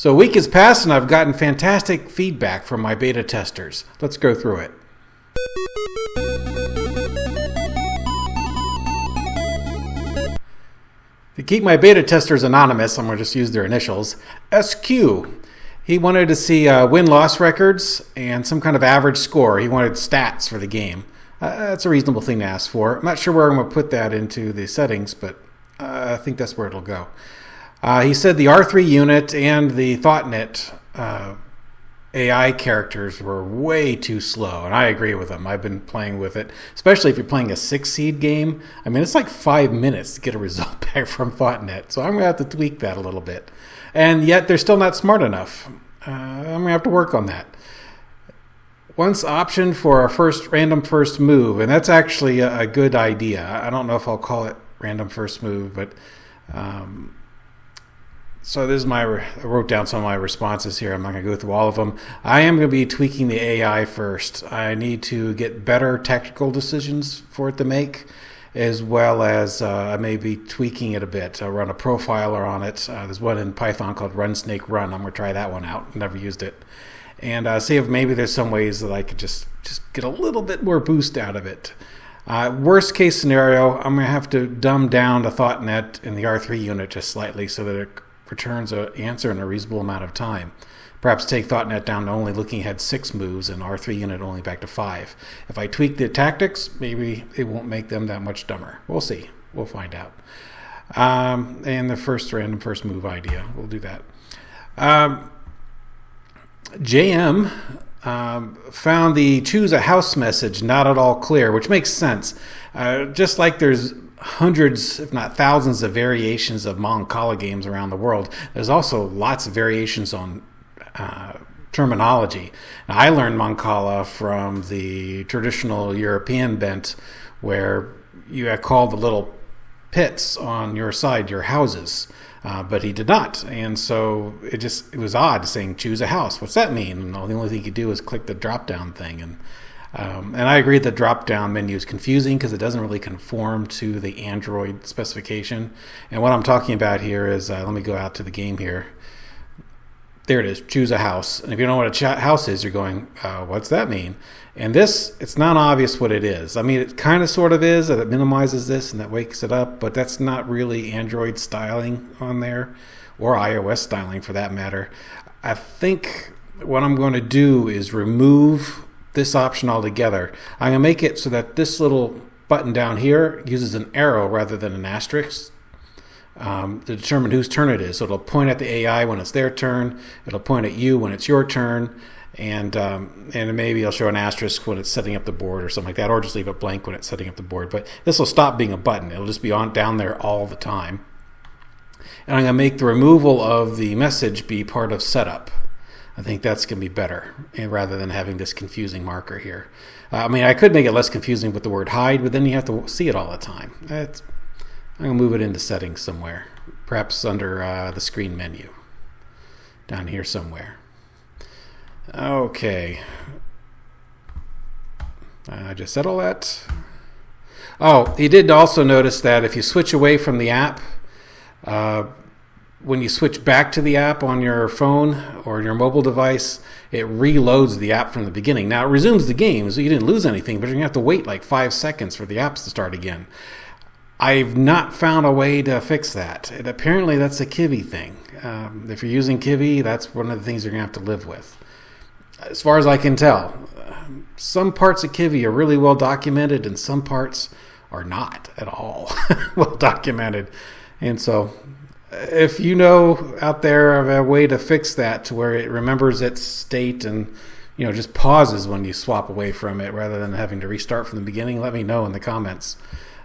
So a week has passed and I've gotten fantastic feedback from my beta testers. Let's go through it. To keep my beta testers anonymous, I'm going to just use their initials, SQ. He wanted to see win-loss records and some kind of average score. He wanted stats for the game. That's a reasonable thing to ask for. I'm not sure where I'm going to put that into the settings, but I think that's where it'll go. He said the R3 unit and the ThoughtNet AI characters were way too slow, and I agree with him. I've been playing with it, especially if you're playing a 6-seed game. I mean, it's like 5 minutes to get a result back from ThoughtNet, so I'm going to have to tweak that a little bit. And yet, they're still not smart enough. I'm going to have to work on that. Once option for a random first move, and that's actually a good idea. I don't know if I'll call it random first move, but so this is I wrote down some of my responses here. I'm not going to go through all of them. I am going to be tweaking the AI first. I need to get better tactical decisions for it to make, as well as I may be tweaking it a bit. I'll run a profiler on it. There's one in Python called Run Snake Run. I'm going to try that one out. Never used it. And see if maybe there's some ways that I could just get a little bit more boost out of it. Worst case scenario, I'm going to have to dumb down the ThoughtNet in the R3 unit just slightly so that it returns an answer in a reasonable amount of time. Perhaps take ThoughtNet down to only looking ahead 6 moves and R3 unit only back to 5. If I tweak the tactics, maybe it won't make them that much dumber. We'll see. We'll find out. And the random first move idea, we'll do that. JM found the choose a house message not at all clear, which makes sense. Just like there's hundreds, if not thousands, of variations of Mancala games around the world, there's also lots of variations on terminology. Now, I learned Mancala from the traditional European bent, where you called the little pits on your side your houses. But he did not, and so it was odd saying choose a house. What's that mean? And the only thing you could do is click the drop down thing, and I agree the drop down menu is confusing because it doesn't really conform to the Android specification. And what I'm talking about here is let me go out to the game here. There it is, choose a house. And if you don't know what a house is, you're going, what's that mean? And it's not obvious what it is. I mean, it kind of sort of is, that it minimizes this and that wakes it up, but that's not really Android styling on there, or iOS styling for that matter. I think what I'm going to do is remove this option altogether. I'm going to make it so that this little button down here uses an arrow rather than an asterisk to determine whose turn it is. So it'll point at the AI when it's their turn. It'll point at you when it's your turn. And maybe it'll show an asterisk when it's setting up the board or something like that, or just leave it blank when it's setting up the board. But this will stop being a button. It'll just be down there all the time. And I'm going to make the removal of the message be part of setup. I think that's going to be better, rather than having this confusing marker here. I mean, I could make it less confusing with the word hide, but then you have to see it all the time. I'm going to move it into settings somewhere, perhaps under the screen menu, down here somewhere. Okay. I just said all that. Oh, he did also notice that if you switch away from the app, when you switch back to the app on your phone or your mobile device, it reloads the app from the beginning. Now, it resumes the game, so you didn't lose anything, but you're going to have to wait like 5 seconds for the apps to start again. I've not found a way to fix that. And apparently, that's a Kiwi thing. If you're using Kiwi, that's one of the things you're going to have to live with. As far as I can tell, some parts of Kiwi are really well documented and some parts are not at all well documented. And so if you know out there of a way to fix that to where it remembers its state and just pauses when you swap away from it rather than having to restart from the beginning, let me know in the comments.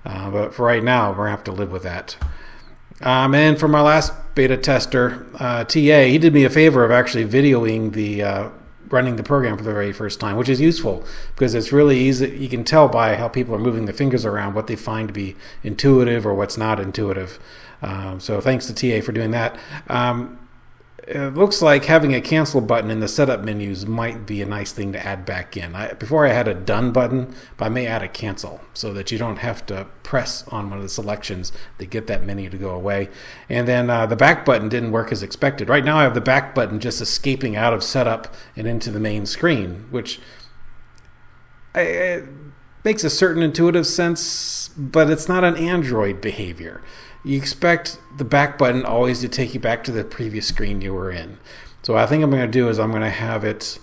But for right now, we're going to have to live with that. And for my last beta tester, TA, he did me a favor of actually videoing the running the program for the very first time, which is useful because it's really easy. You can tell by how people are moving their fingers around what they find to be intuitive or what's not intuitive. So thanks to TA for doing that. it looks like having a cancel button in the setup menus might be a nice thing to add back in. Before I had a done button, but I may add a cancel so that you don't have to press on one of the selections to get that menu to go away. And then the back button didn't work as expected. Right now I have the back button just escaping out of setup and into the main screen, which it makes a certain intuitive sense, but it's not an Android behavior. You expect the back button always to take you back to the previous screen you were in. So what I think I'm going to do is I'm going to have it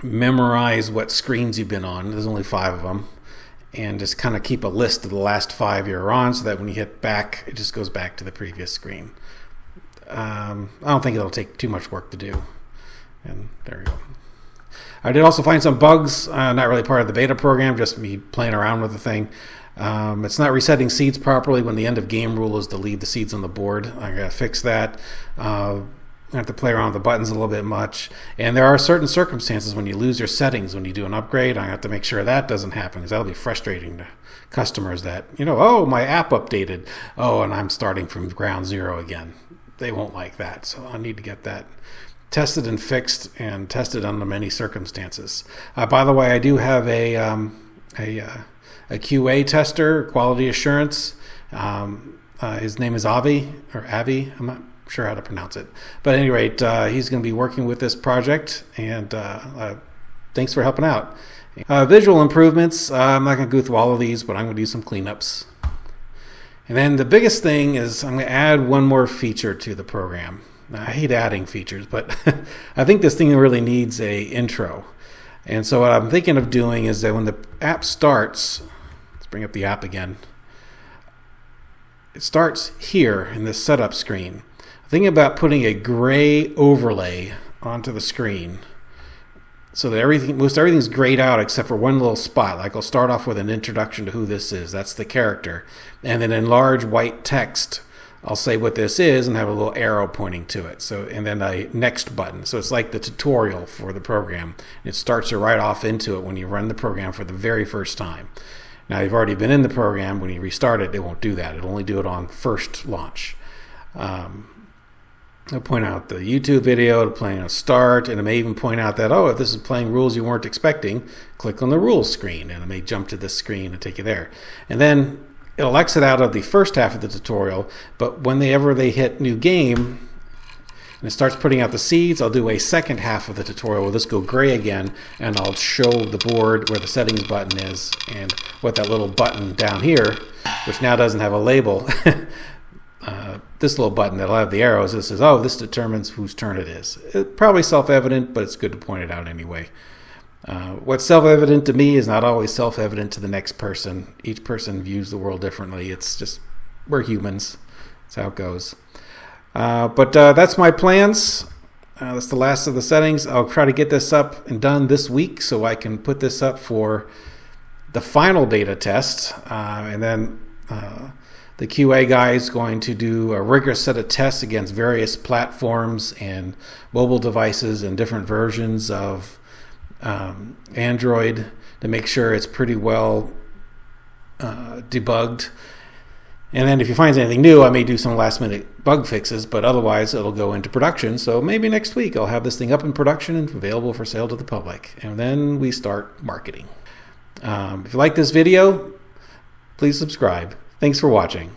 memorize what screens you've been on. There's only 5 of them. And just kind of keep a list of the last 5 you're on so that when you hit back, it just goes back to the previous screen. I don't think it'll take too much work to do. And there we go. I did also find some bugs, not really part of the beta program, just me playing around with the thing. It's not resetting seeds properly when the end of game rule is to leave the seeds on the board. I gotta fix that. I have to play around with the buttons a little bit much. And there are certain circumstances when you lose your settings when you do an upgrade. I have to make sure that doesn't happen, because that'll be frustrating to customers that, oh, my app updated. Oh, and I'm starting from ground zero again. They won't like that. So I need to get that tested and fixed and tested under many circumstances. By the way, I do have a QA tester, quality assurance. His name is Avi, I'm not sure how to pronounce it. But at any rate, he's going to be working with this project, and thanks for helping out. Visual improvements, I'm not going to go through all of these, but I'm going to do some cleanups. And then the biggest thing is I'm going to add one more feature to the program. Now, I hate adding features, but I think this thing really needs a intro. And so what I'm thinking of doing is that when the app starts, let's bring up the app again. It starts here in this setup screen. I'm thinking about putting a gray overlay onto the screen so that most everything's grayed out except for one little spot. Like I'll start off with an introduction to who this is. That's the character. And then in large white text, I'll say what this is and have a little arrow pointing to it. So, and then a next button. So it's like the tutorial for the program. It starts you right off into it when you run the program for the very first time. Now, you've already been in the program. When you restart it, it won't do that. It'll only do it on first launch. It'll point out the YouTube video, it'll point out start, and it may even point out that, if this is playing rules you weren't expecting, click on the rules screen, and it may jump to this screen and take you there. And then it'll exit out of the first half of the tutorial, but whenever they hit new game and it starts putting out the seeds, I'll do a second half of the tutorial where this go gray again, and I'll show the board where the settings button is and what that little button down here, which now doesn't have a label, this little button that'll have the arrows, this says, this determines whose turn it is. It's probably self-evident, but it's good to point it out anyway. What's self-evident to me is not always self-evident to the next person. Each person views the world differently. It's just, we're humans. That's how it goes. But that's my plans. That's the last of the settings. I'll try to get this up and done this week so I can put this up for the final beta test. And then the QA guy is going to do a rigorous set of tests against various platforms and mobile devices and different versions of Android to make sure it's pretty well debugged. And then if he finds anything new, I may do some last minute bug fixes, but otherwise it'll go into production. So maybe next week I'll have this thing up in production and available for sale to the public. And then we start marketing. If you like this video, please subscribe. Thanks for watching.